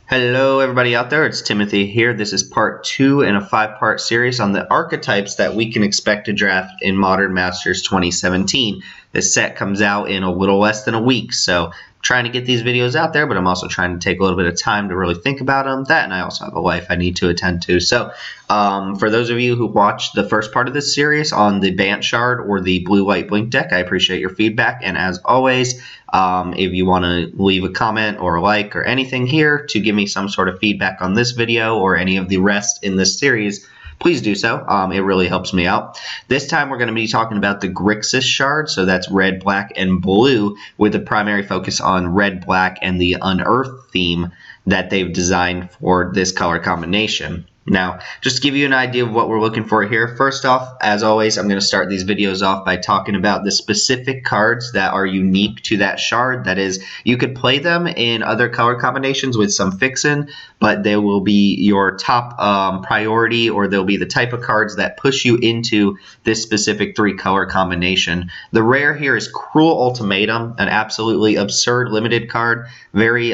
Hello everybody out there, it's Timothy here. This is part 2 in a 5-part series on the archetypes that we can expect to draft in Modern Masters 2017. This set comes out in a little less than a week, so I'm trying to get these videos out there, but I'm also trying to take a little bit of time to really think about them. That, and I also have a life I need to attend to. So for those of you who watched the first part of this series on the Bant Shard or the Blue White Blink deck, I appreciate your feedback, and as always, if you want to leave a comment or a like or anything here to give me some sort of feedback on this video or any of the rest in this series, please do so. It really helps me out. This time we're going to be talking about the Grixis shard, so that's red, black, and blue, with a primary focus on red, black, and the Unearth theme that they've designed for this color combination. Now, just to give you an idea of what we're looking for here, first off, as always, I'm going to start these videos off by talking about the specific cards that are unique to that shard. That is, you could play them in other color combinations with some fixin', but they will be your top priority, or they'll be the type of cards that push you into this specific 3-color combination. The rare here is Cruel Ultimatum, an absolutely absurd limited card, very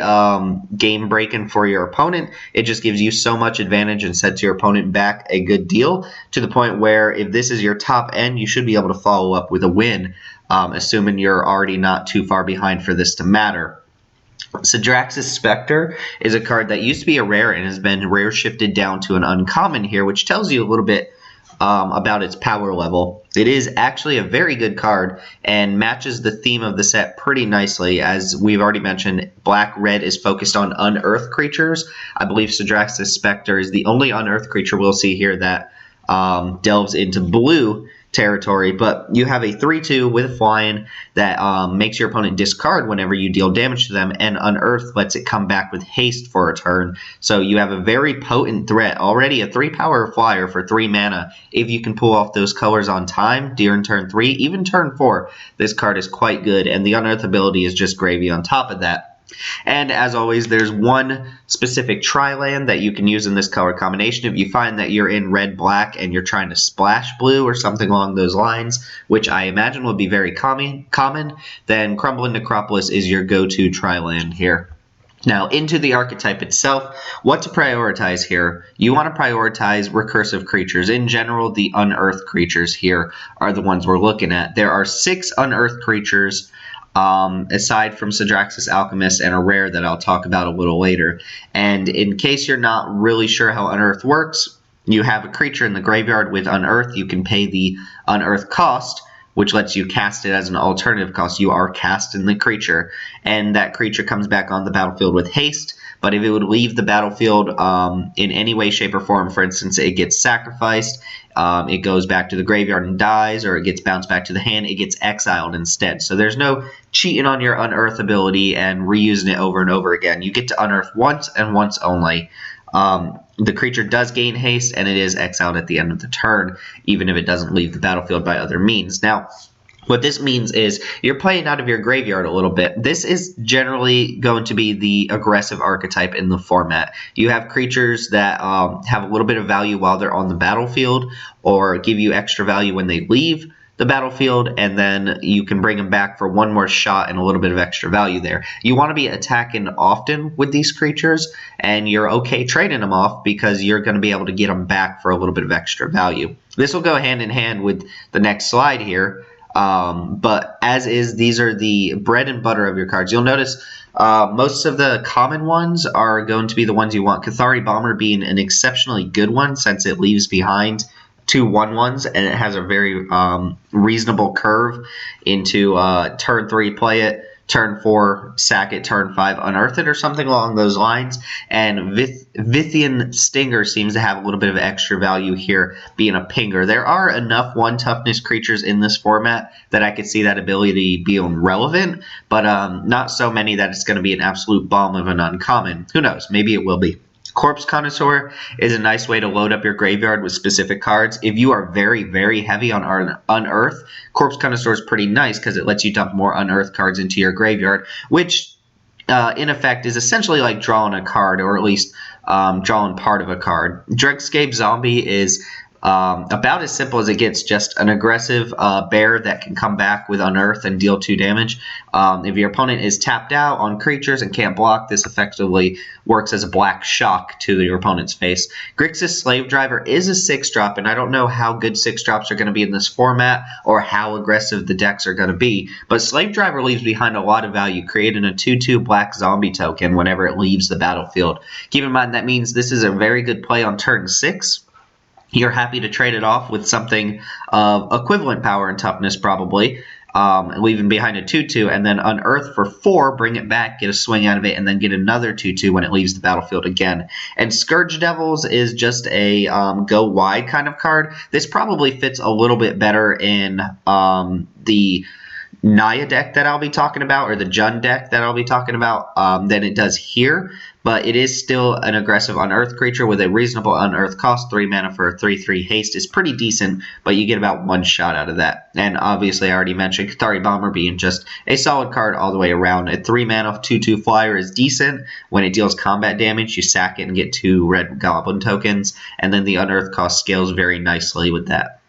game-breaking for your opponent. It just gives you so much advantage and sets your opponent back a good deal, to the point where if this is your top end, you should be able to follow up with a win, assuming you're already not too far behind for this to matter. Sidrax's Spectre is a card that used to be a rare and has been rare shifted down to an uncommon here, which tells you a little bit about its power level. It is actually a very good card and matches the theme of the set pretty nicely. As we've already mentioned, black-red is focused on unearthed creatures. I believe Sidrax's Spectre is the only unearthed creature we'll see here that delves into blue territory, but you have a 3/2 with flying that makes your opponent discard whenever you deal damage to them, and Unearth lets it come back with haste for a turn. So you have a very potent threat, already a 3-power flyer for 3 mana. If you can pull off those colors on time during turn 3, even turn 4, this card is quite good, and the Unearth ability is just gravy on top of that. And as always, there's one specific tri-land that you can use in this color combination. If you find that you're in red-black and you're trying to splash blue or something along those lines, which I imagine will be very common, then Crumbling Necropolis is your go-to tri-land here. Now, into the archetype itself, what to prioritize here? You want to prioritize recursive creatures. In general, the unearthed creatures here are the ones we're looking at. There are 6 unearthed creatures, aside from Sidrax's Alchemist and a rare that I'll talk about a little later. And in case you're not really sure how Unearth works, you have a creature in the graveyard with Unearth. You can pay the Unearth cost, which lets you cast it as an alternative cost. You are casting the creature, and that creature comes back on the battlefield with haste. But if it would leave the battlefield in any way, shape, or form, for instance, it gets sacrificed, it goes back to the graveyard and dies, or it gets bounced back to the hand, it gets exiled instead. So there's no cheating on your Unearth ability and reusing it over and over again. You get to Unearth once and once only. The creature does gain haste, and it is exiled at the end of the turn, even if it doesn't leave the battlefield by other means. Now, what this means is you're playing out of your graveyard a little bit. This is generally going to be the aggressive archetype in the format. You have creatures that have a little bit of value while they're on the battlefield, or give you extra value when they leave the battlefield, and then you can bring them back for one more shot and a little bit of extra value there. You want to be attacking often with these creatures, and you're okay trading them off because you're going to be able to get them back for a little bit of extra value. This will go hand in hand with the next slide here. But as is, these are the bread and butter of your cards. You'll notice most of the common ones are going to be the ones you want. Cathari Bomber being an exceptionally good one, since it leaves behind 2 1/1s, and it has a very reasonable curve into turn 3 play it, turn 4 sack it, turn 5 unearth it, or something along those lines. And Vithian Stinger seems to have a little bit of extra value here, being a pinger. There are enough 1 toughness creatures in this format that I could see that ability being relevant, but not so many that it's going to be an absolute bomb of an uncommon. Who knows? Maybe it will be. Corpse Connoisseur is a nice way to load up your graveyard with specific cards. If you are very, very heavy on Unearth, Corpse Connoisseur is pretty nice because it lets you dump more Unearthed cards into your graveyard, which in effect is essentially like drawing a card, or at least drawing part of a card. Dregscape Zombie is About as simple as it gets, just an aggressive bear that can come back with Unearth and deal 2 damage. If your opponent is tapped out on creatures and can't block, this effectively works as a black shock to your opponent's face. Grixis Slave Driver is a 6-drop, and I don't know how good 6-drops are going to be in this format or how aggressive the decks are going to be, but Slave Driver leaves behind a lot of value, creating a 2/2 black zombie token whenever it leaves the battlefield. Keep in mind that means this is a very good play on turn 6. You're happy to trade it off with something of equivalent power and toughness, probably, leaving behind a 2/2, and then Unearth for 4, bring it back, get a swing out of it, and then get another 2/2 when it leaves the battlefield again. And Scourge Devils is just a go wide kind of card. This probably fits a little bit better in the Naya deck that I'll be talking about, or the Jund deck that I'll be talking about, than it does here. But it is still an aggressive Unearth creature with a reasonable Unearth cost. 3 mana for a 3/3 haste is pretty decent, but you get about 1 shot out of that. And obviously, I already mentioned Cathari Bomber being just a solid card all the way around. A 3 mana 2/2 flyer is decent. When it deals combat damage, you sack it and get 2 red goblin tokens, and then the Unearth cost scales very nicely with that.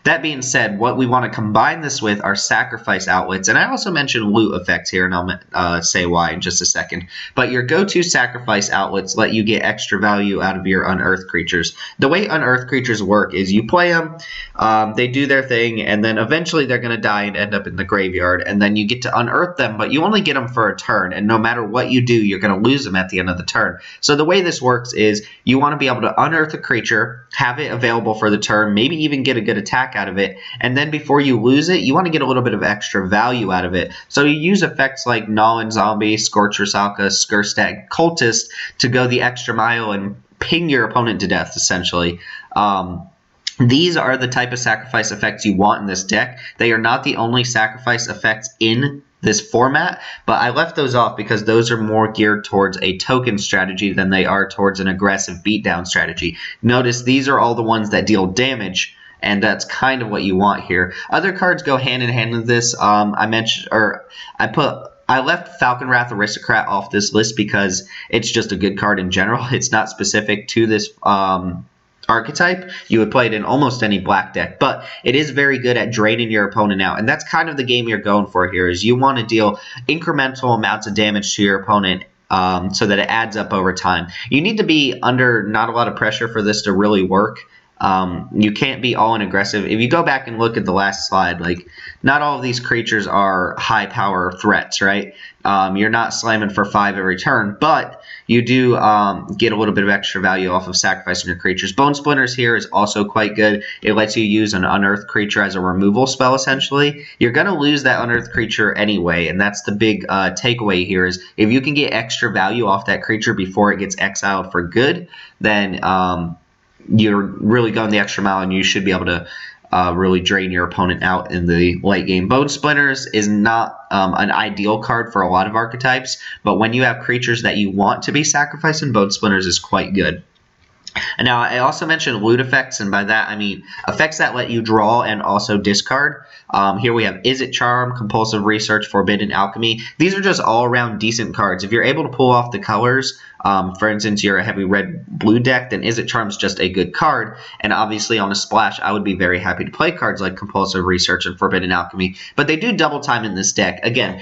That being said, what we want to combine this with are sacrifice outlets, and I also mentioned loot effects here, and I'll say why in just a second. But your go-to sacrifice outlets let you get extra value out of your Unearth creatures. The way Unearth creatures work is you play them, they do their thing, and then eventually they're going to die and end up in the graveyard, and then you get to unearth them, but you only get them for a turn, and no matter what you do, you're going to lose them at the end of the turn. So the way this works is you want to be able to unearth a creature, have it available for the turn, maybe even get a good attack out of it, and then before you lose it, you want to get a little bit of extra value out of it. So you use effects like Gnawing Zombie, Scorch Rusalka, Skurstag, Cultist to go the extra mile and ping your opponent to death, essentially. These are the type of sacrifice effects you want in this deck. They are not the only sacrifice effects in this format, but I left those off because those are more geared towards a token strategy than they are towards an aggressive beatdown strategy. Notice these are all the ones that deal damage, and that's kind of what you want here. Other cards go hand in hand with this. I left Falcon Wrath Aristocrat off this list because it's just a good card in general. It's not specific to this archetype. You would play it in almost any black deck, but it is very good at draining your opponent out, and that's kind of the game you're going for here. Is you want to deal incremental amounts of damage to your opponent so that it adds up over time. You need to be under not a lot of pressure for this to really work. You can't be all in aggressive. If you go back and look at the last slide, like, not all of these creatures are high power threats, right? You're not slamming for 5 every turn, but you do get a little bit of extra value off of sacrificing your creatures. Bone Splinters here is also quite good. It lets you use an Unearth creature as a removal spell, essentially. You're going to lose that Unearth creature anyway, and that's the big takeaway here is if you can get extra value off that creature before it gets exiled for good, then you're really going the extra mile, and you should be able to really drain your opponent out in the late game. Bone Splinters is not an ideal card for a lot of archetypes, but when you have creatures that you want to be sacrificing, Bone Splinters is quite good. And now I also mentioned loot effects, and by that I mean effects that let you draw and also discard. Here we have Is It Charm, Compulsive Research, Forbidden Alchemy. These are just all around decent cards. If you're able to pull off the colors, for instance, you're a heavy red-blue deck, then Is It Charm is just a good card. And obviously on a splash, I would be very happy to play cards like Compulsive Research and Forbidden Alchemy. But they do double time in this deck. Again,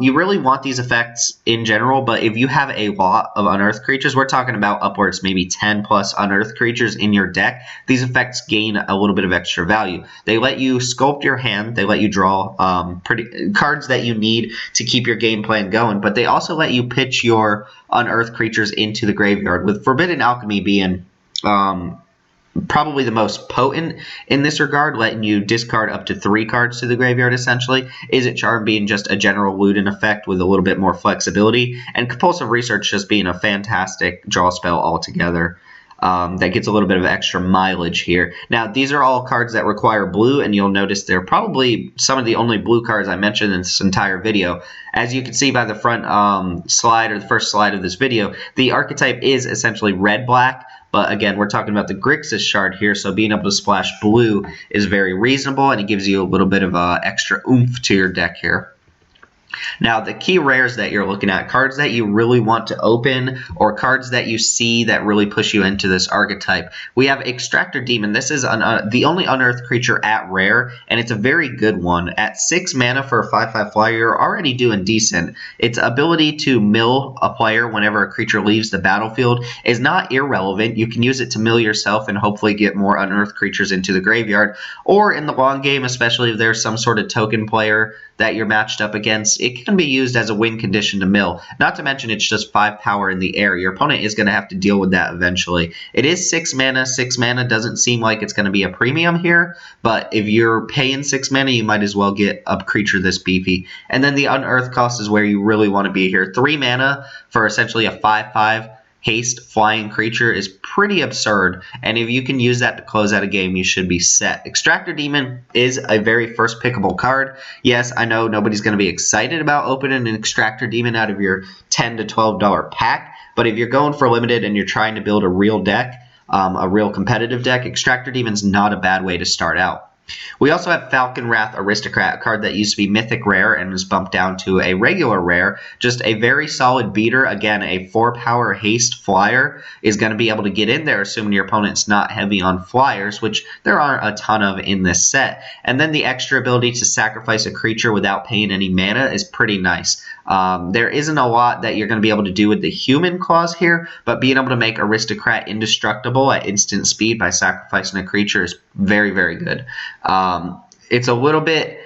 you really want these effects in general, but if you have a lot of Unearthed creatures, we're talking about upwards maybe 10 plus Unearthed creatures in your deck, these effects gain a little bit of extra value. They let you sculpt your hand, they let you draw cards that you need to keep your game plan going, but they also let you pitch your Unearthed creatures into the graveyard, with Forbidden Alchemy being probably the most potent in this regard, letting you discard up to 3 cards to the graveyard, essentially. Is It Charm being just a general looting effect with a little bit more flexibility, and Compulsive Research just being a fantastic draw spell altogether. That gets a little bit of extra mileage here. Now, these are all cards that require blue, and you'll notice they're probably some of the only blue cards I mentioned in this entire video. As you can see by the front slide, or the first slide of this video, the archetype is essentially red-black, but again, we're talking about the Grixis shard here, so being able to splash blue is very reasonable, and it gives you a little bit of extra oomph to your deck here. Now, the key rares that you're looking at, cards that you really want to open or cards that you see that really push you into this archetype. We have Extractor Demon. This is the only unearthed creature at rare, and it's a very good one. At 6 mana for a 5/5 flyer, you're already doing decent. Its ability to mill a player whenever a creature leaves the battlefield is not irrelevant. You can use it to mill yourself and hopefully get more unearthed creatures into the graveyard, or in the long game, especially if there's some sort of token player that you're matched up against, it can be used as a win condition to mill. Not to mention it's just 5 power in the air. Your opponent is going to have to deal with that eventually. It is 6 mana. 6 mana doesn't seem like it's going to be a premium here, but if you're paying 6 mana, you might as well get a creature this beefy. And then the unearthed cost is where you really want to be here. 3 mana for essentially a 5/5 haste flying creature is pretty absurd, and if you can use that to close out a game, you should be set. Extractor Demon is a very first pickable card. Yes, I know nobody's going to be excited about opening an Extractor Demon out of your $10 to $12 pack, but if you're going for limited and you're trying to build a real deck, a real competitive deck, Extractor Demon's not a bad way to start out. We also have Falcon Wrath Aristocrat, a card that used to be mythic rare and was bumped down to a regular rare. Just a very solid beater. Again, a 4-power haste flyer is going to be able to get in there, assuming your opponent's not heavy on flyers, which there aren't a ton of in this set. And then the extra ability to sacrifice a creature without paying any mana is pretty nice. There isn't a lot that you're going to be able to do with the human clause here, but being able to make Aristocrat indestructible at instant speed by sacrificing a creature is very, very good. It's a little bit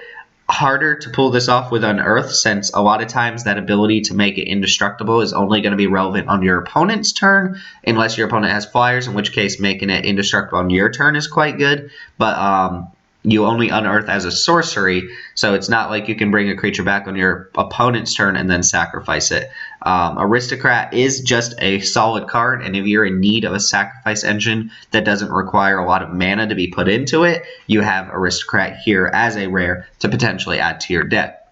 harder to pull this off with Unearth, since a lot of times that ability to make it indestructible is only going to be relevant on your opponent's turn, unless your opponent has flyers, in which case making it indestructible on your turn is quite good. But you only unearth as a sorcery, so it's not like you can bring a creature back on your opponent's turn and then sacrifice it. Aristocrat is just a solid card, and if you're in need of a sacrifice engine that doesn't require a lot of mana to be put into it, you have Aristocrat here as a rare to potentially add to your deck.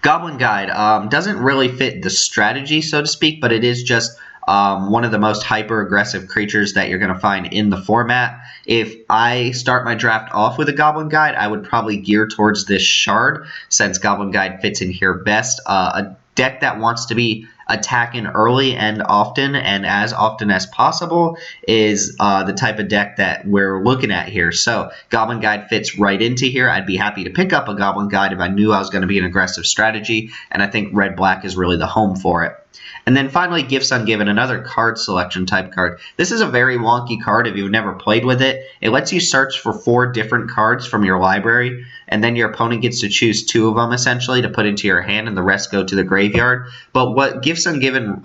Goblin Guide doesn't really fit the strategy, so to speak, but it is just one of the most hyper-aggressive creatures that you're going to find in the format. If I start my draft off with a Goblin Guide, I would probably gear towards this Shard, since Goblin Guide fits in here best. A deck that wants to be attacking early and often as possible is the type of deck that we're looking at here. So Goblin Guide fits right into here. I'd be happy to pick up a Goblin Guide if I knew I was going to be an aggressive strategy, and I think red-black is really the home for it. And then finally, Gifts Ungiven, another card selection type card. This is a very wonky card if you've never played with it. It lets you search for 4 different cards from your library, and then your opponent gets to choose 2 of them, essentially, to put into your hand, and the rest go to the graveyard. But what Gifts Ungiven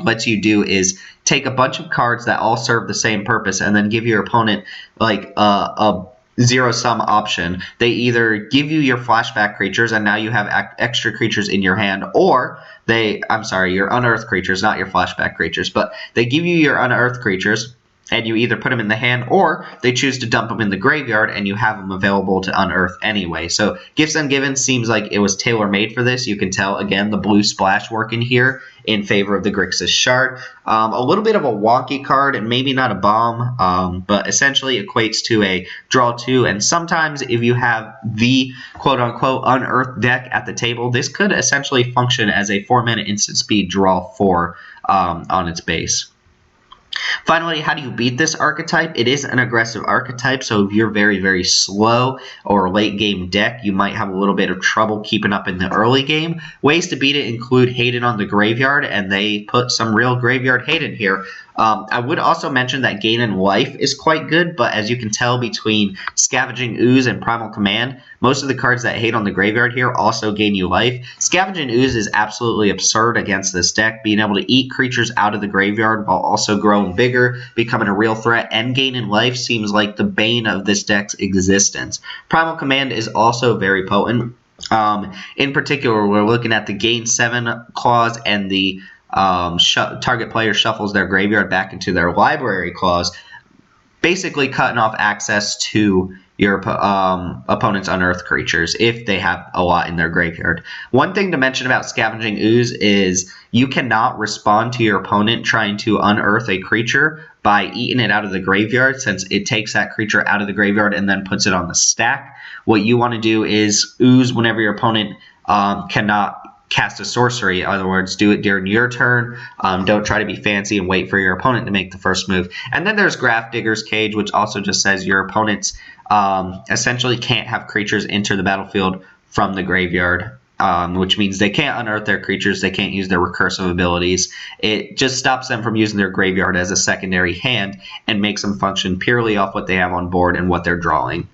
lets you do is take a bunch of cards that all serve the same purpose, and then give your opponent like a zero-sum option. They either give you your flashback creatures, and now you have extra creatures in your hand, or your unearthed creatures, not your flashback creatures, but they give you your unearthed creatures, and you either put them in the hand, or they choose to dump them in the graveyard, and you have them available to unearth anyway. So Gifts Ungiven seems like it was tailor-made for this. You can tell, again, the blue splash work in here in favor of the Grixis Shard. A little bit of a wonky card, and maybe not a bomb, but essentially equates to a draw 2, and sometimes if you have the quote-unquote unearthed deck at the table, this could essentially function as a 4-mana instant speed draw 4 on its base. Finally, how do you beat this archetype? It is an aggressive archetype, so if you're very, very slow or late game deck, you might have a little bit of trouble keeping up in the early game. Ways to beat it include Hayden on the graveyard, and they put some real graveyard hate in here. I would also mention that Gain in Life is quite good, but as you can tell between Scavenging Ooze and Primal Command, most of the cards that hate on the graveyard here also gain you life. Scavenging Ooze is absolutely absurd against this deck, being able to eat creatures out of the graveyard while also growing bigger, becoming a real threat, and Gain in Life seems like the bane of this deck's existence. Primal Command is also very potent. In particular, we're looking at the Gain 7 clause and the target player shuffles their graveyard back into their library clause, basically cutting off access to your opponent's unearthed creatures if they have a lot in their graveyard. One thing to mention about Scavenging Ooze is you cannot respond to your opponent trying to unearth a creature by eating it out of the graveyard, since it takes that creature out of the graveyard and then puts it on the stack. What you want to do is ooze whenever your opponent cannot cast a sorcery. In other words, do it during your turn. Don't try to be fancy and wait for your opponent to make the first move. And then there's Grafdigger's Cage, which also just says your opponents essentially can't have creatures enter the battlefield from the graveyard, which means they can't unearth their creatures, they can't use their recursive abilities. It just stops them from using their graveyard as a secondary hand and makes them function purely off what they have on board and what they're drawing.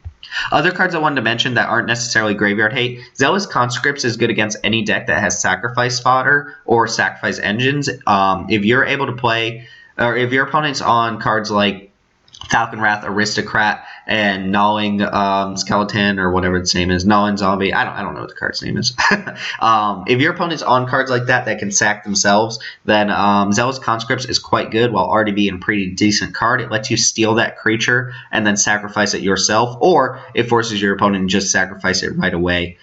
Other cards I wanted to mention that aren't necessarily graveyard hate. Zealous Conscripts is good against any deck that has Sacrifice Fodder or Sacrifice Engines. If you're able to play, or if your opponent's on cards like Falcon Wrath, Aristocrat, and Gnawing Skeleton, or whatever its name is, Gnawing Zombie. I don't know what the card's name is. If your opponent's on cards like that can sack themselves, then Zealous Conscripts is quite good while already being a pretty decent card. It lets you steal that creature and then sacrifice it yourself, or it forces your opponent to just sacrifice it right away.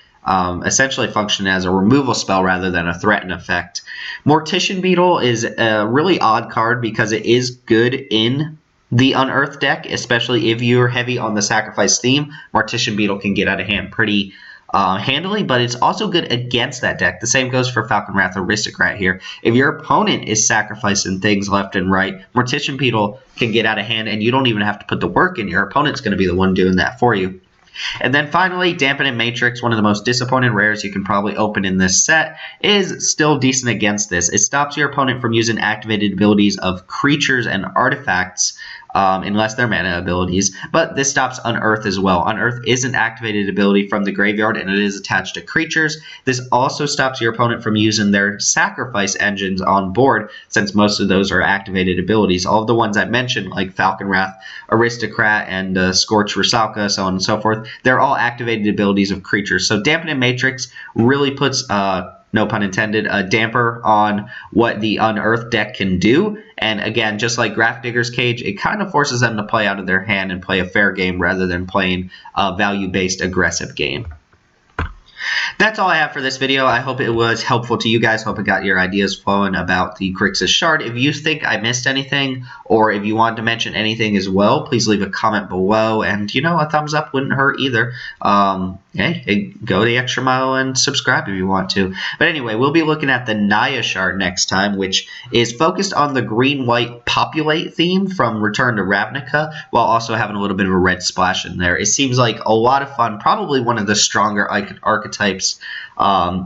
Essentially function as a removal spell rather than a threaten effect. Mortician Beetle is a really odd card because it is good in the Unearth deck, especially if you're heavy on the sacrifice theme. Mortician Beetle can get out of hand pretty handily, but it's also good against that deck. The same goes for Falcon Wrath Aristocrat here. If your opponent is sacrificing things left and right, Mortician Beetle can get out of hand, and you don't even have to put the work in. Your opponent's going to be the one doing that for you. And then finally, Dampening Matrix, one of the most disappointing rares you can probably open in this set, is still decent against this. It stops your opponent from using activated abilities of creatures and artifacts unless they're mana abilities, but this stops Unearth as well. Unearth is an activated ability from the graveyard, and it is attached to creatures. This also stops your opponent from using their sacrifice engines on board, since most of those are activated abilities. All of the ones I mentioned, like Falcon Wrath, Aristocrat, and Scorch Rusalka, so on and so forth, they're all activated abilities of creatures. So Dampening Matrix really puts no pun intended, a damper on what the Unearth deck can do. And again, just like Grafdigger's Cage, it kind of forces them to play out of their hand and play a fair game rather than playing a value-based aggressive game. That's all I have for this video. I hope it was helpful to you guys. Hope it got your ideas flowing about the Grixis Shard. If you think I missed anything, or if you want to mention anything as well, please leave a comment below. And, you know, a thumbs up wouldn't hurt either. Hey, go the extra mile and subscribe if you want to. But anyway, we'll be looking at the Naya Shard next time, which is focused on the green-white populate theme from Return to Ravnica, while also having a little bit of a red splash in there. It seems like a lot of fun, probably one of the stronger archetypes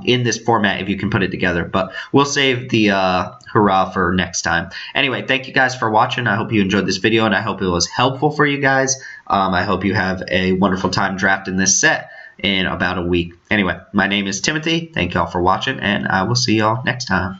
in this format if you can put it together, but we'll save the hurrah for next time. Anyway, thank you guys for watching. I hope you enjoyed this video, and I hope it was helpful for you guys. I hope you have a wonderful time drafting this set in about a week. Anyway, my name is Timothy. Thank y'all for watching, and I will see y'all next time.